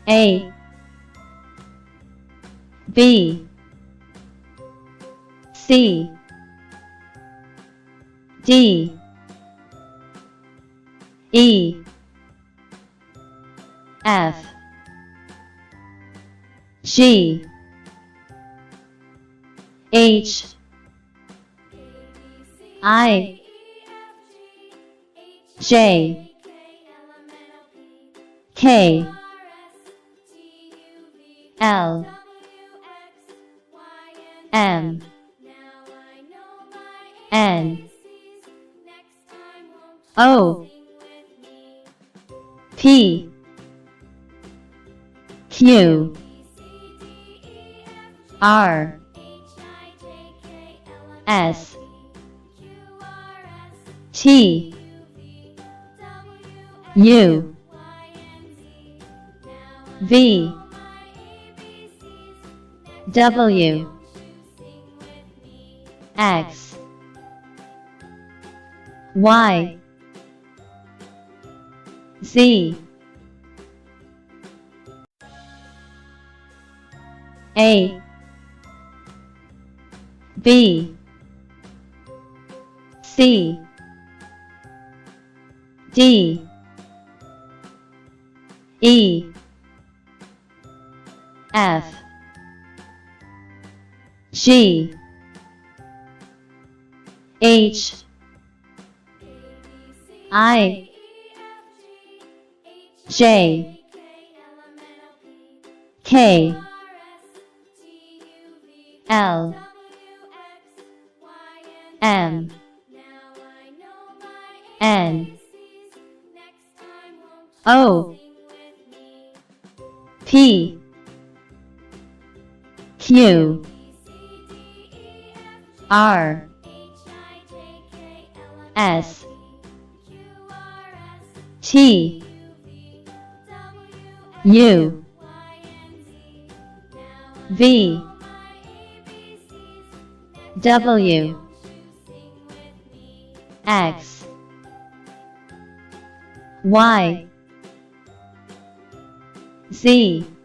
A B C D E F G H I J K L M N O P Q R S T U V W X Y Z A B C D E F G H I J K L M N O P Q R S T U V W X Y Z